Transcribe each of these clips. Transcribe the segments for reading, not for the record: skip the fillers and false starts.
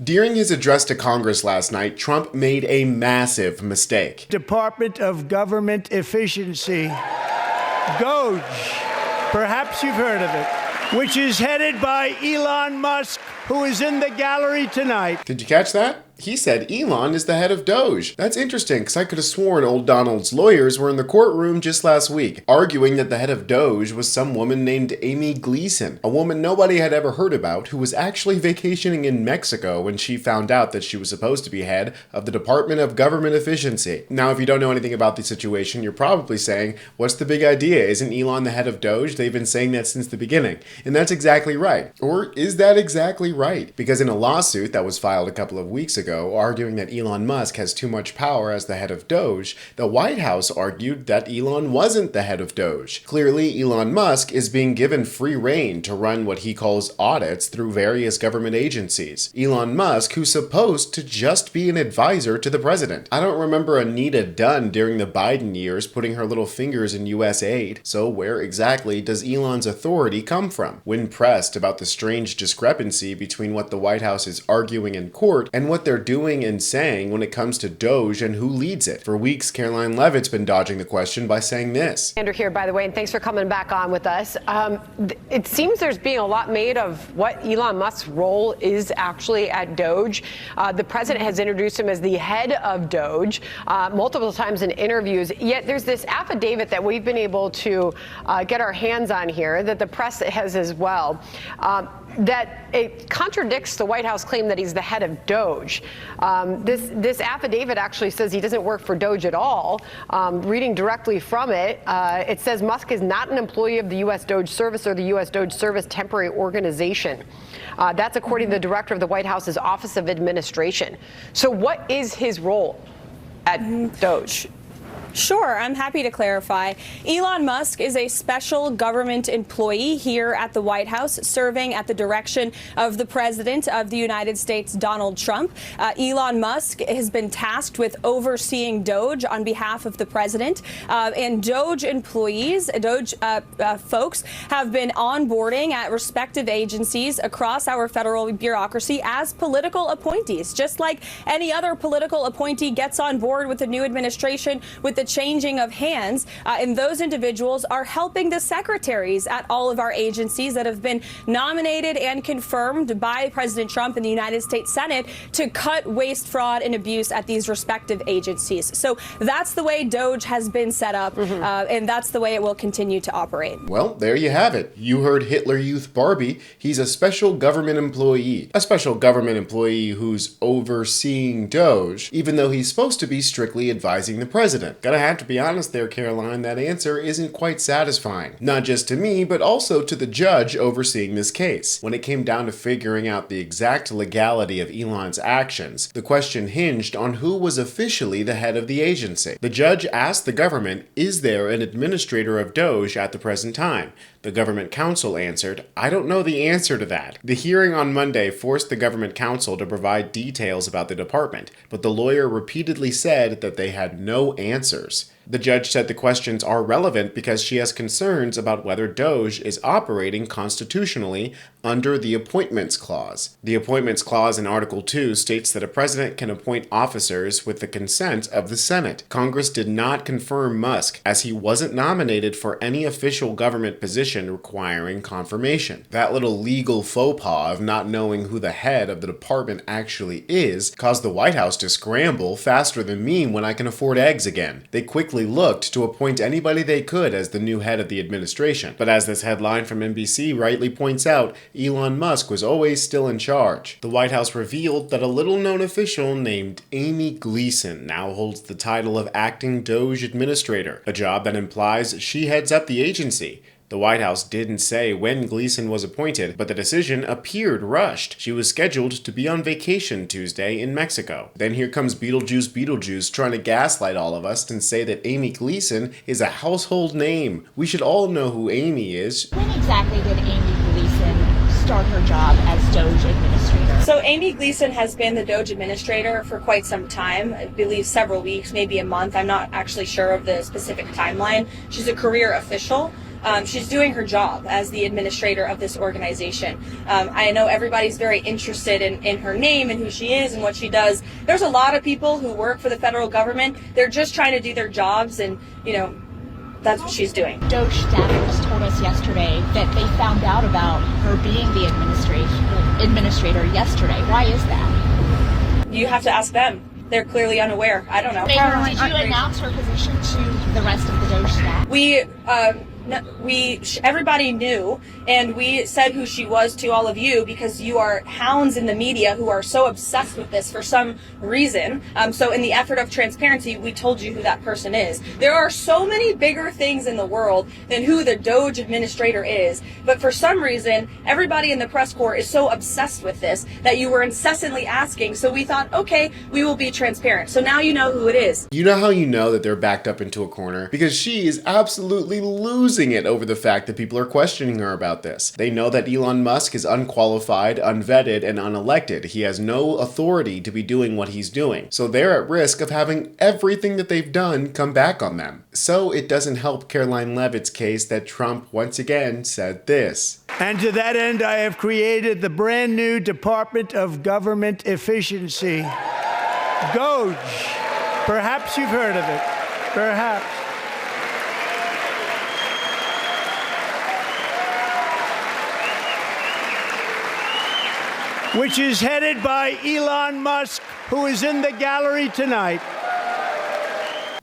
During his address to Congress last night, Trump made a massive mistake. Department of Government Efficiency, DOGE, perhaps you've heard of it, which is headed by Elon Musk, who is in the gallery tonight. Did you catch that? He said Elon is the head of DOGE. That's interesting, because I could have sworn old Donald's lawyers were in the courtroom just last week, arguing that the head of DOGE was some woman named Amy Gleason, a woman nobody had ever heard about who was actually vacationing in Mexico when she found out that she was supposed to be head of the Department of Government Efficiency. Now, if you don't know anything about the situation, you're probably saying, what's the big idea? Isn't Elon the head of DOGE? They've been saying that since the beginning. And that's exactly right. Or is that exactly right? Because in a lawsuit that was filed a couple of weeks ago, arguing that Elon Musk has too much power as the head of DOGE, the White House argued that Elon wasn't the head of DOGE. Clearly, Elon Musk is being given free rein to run what he calls audits through various government agencies. Elon Musk, who's supposed to just be an advisor to the president. I don't remember Anita Dunn during the Biden years putting her little fingers in U.S. aid, so where exactly does Elon's authority come from? When pressed about the strange discrepancy between what the White House is arguing in court and what they're doing and saying when it comes to DOGE and who leads it. For weeks, Caroline Levitt's been dodging the question by saying this. Andrew here, by the way, and thanks for coming back on with us. It seems there's being a lot made of what Elon Musk's role is actually at DOGE. The president has introduced him as the head of DOGE multiple times in interviews, yet there's this affidavit that we've been able to get our hands on here that the press has as well. That it contradicts the White House claim that he's the head of DOGE. This affidavit actually says he doesn't work for DOGE at all. Reading directly from it, it says Musk is not an employee of the U.S. DOGE Service or the U.S. DOGE Service Temporary Organization. That's according to the director of the White House's Office of Administration. So what is his role at DOGE? Sure, I'm happy to clarify. Elon Musk is a special government employee here at the White House, serving at the direction of the President of the United States, Donald Trump. Elon Musk has been tasked with overseeing DOGE on behalf of the President. And DOGE employees, DOGE folks have been onboarding at respective agencies across our federal bureaucracy as political appointees, just like any other political appointee gets on board with the new administration with the changing of hands, and those individuals are helping the secretaries at all of our agencies that have been nominated and confirmed by President Trump in the United States Senate to cut waste, fraud, and abuse at these respective agencies. So that's the way DOGE has been set up, and that's the way it will continue to operate. Well, there you have it. You heard Hitler Youth Barbie. He's a special government employee. A special government employee who's overseeing DOGE, even though he's supposed to be strictly advising the president. Gotta have to be honest there, Caroline, that answer isn't quite satisfying. Not just to me, but also to the judge overseeing this case. When it came down to figuring out the exact legality of Elon's actions, the question hinged on who was officially the head of the agency. The judge asked the government, is there an administrator of DOGE at the present time? The government counsel answered, I don't know the answer to that. The hearing on Monday forced the government counsel to provide details about the department, but the lawyer repeatedly said that they had no answers. The judge said the questions are relevant because she has concerns about whether DOGE is operating constitutionally under the Appointments Clause. The Appointments Clause in Article 2 states that a president can appoint officers with the consent of the Senate. Congress did not confirm Musk, as he wasn't nominated for any official government position requiring confirmation. That little legal faux pas of not knowing who the head of the department actually is caused the White House to scramble faster than me when I can afford eggs again. They quickly looked to appoint anybody they could as the new head of the administration. But as this headline from NBC rightly points out, Elon Musk was always still in charge. The White House revealed that a little-known official named Amy Gleason now holds the title of acting DOGE administrator, a job that implies she heads up the agency. The White House didn't say when Gleason was appointed, but the decision appeared rushed. She was scheduled to be on vacation Tuesday in Mexico. Then here comes Beetlejuice trying to gaslight all of us and say that Amy Gleason is a household name. We should all know who Amy is. When exactly did Amy Gleason start her job as DOGE administrator? So Amy Gleason has been the DOGE administrator for quite some time, I believe several weeks, maybe a month. I'm not actually sure of the specific timeline. She's a career official. She's doing her job as the administrator of this organization. I know everybody's very interested in her name and who she is and what she does. There's a lot of people who work for the federal government. They're just trying to do their jobs, and, that's what she's doing. DOGE staffers told us yesterday that they found out about her being the administrator yesterday. Why is that? You have to ask them. They're clearly unaware. I don't know. Did you announce her position to the rest of the DOGE staff? Everybody knew, and we said who she was to all of you because you are hounds in the media who are so obsessed with this for some reason. So in the effort of transparency, we told you who that person is. There are so many bigger things in the world than who the DOGE administrator is, but for some reason, everybody in the press corps is so obsessed with this that you were incessantly asking. So we thought, okay, we will be transparent. So now you know who it is. You know how you know that they're backed up into a corner? Because she is absolutely losing it over the fact that people are questioning her about this. They know that Elon Musk is unqualified, unvetted, and unelected. He has no authority to be doing what he's doing. So they're at risk of having everything that they've done come back on them. So it doesn't help Caroline Leavitt's case that Trump once again said this. And to that end, I have created the brand new Department of Government Efficiency, DOGE. Perhaps you've heard of it. Perhaps. Which is headed by Elon Musk, who is in the gallery tonight.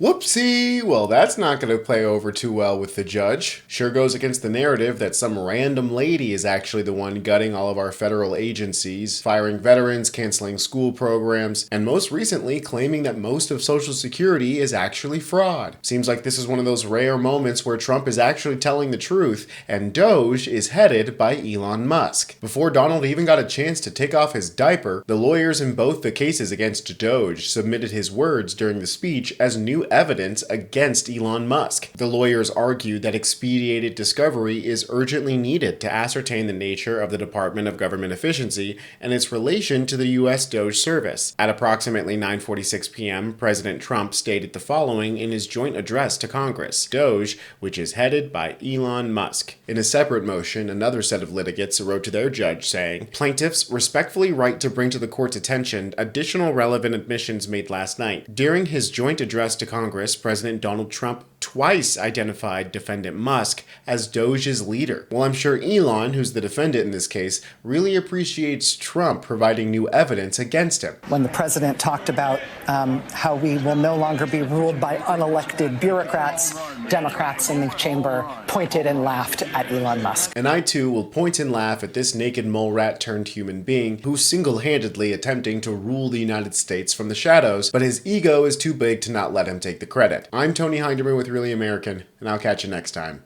Whoopsie! Well, that's not going to play over too well with the judge. Sure goes against the narrative that some random lady is actually the one gutting all of our federal agencies, firing veterans, canceling school programs, and most recently claiming that most of Social Security is actually fraud. Seems like this is one of those rare moments where Trump is actually telling the truth, and DOGE is headed by Elon Musk. Before Donald even got a chance to take off his diaper, the lawyers in both the cases against DOGE submitted his words during the speech as new evidence against Elon Musk. The lawyers argued that expedited discovery is urgently needed to ascertain the nature of the Department of Government Efficiency and its relation to the U.S. DOGE service. At approximately 9:46 p.m., President Trump stated the following in his joint address to Congress: DOGE, which is headed by Elon Musk. In a separate motion, another set of litigants wrote to their judge saying, "Plaintiffs respectfully write to bring to the court's attention additional relevant admissions made last night. During his joint address to Congress, President Donald Trump twice identified defendant Musk as DOGE's leader." Well, I'm sure Elon, who's the defendant in this case, really appreciates Trump providing new evidence against him. When the president talked about how we will no longer be ruled by unelected bureaucrats, Democrats in the chamber pointed and laughed at Elon Musk. And I too will point and laugh at this naked mole rat turned human being who's single-handedly attempting to rule the United States from the shadows, but his ego is too big to not let him take the credit. I'm Tony Hinderman with Really American, and I'll catch you next time.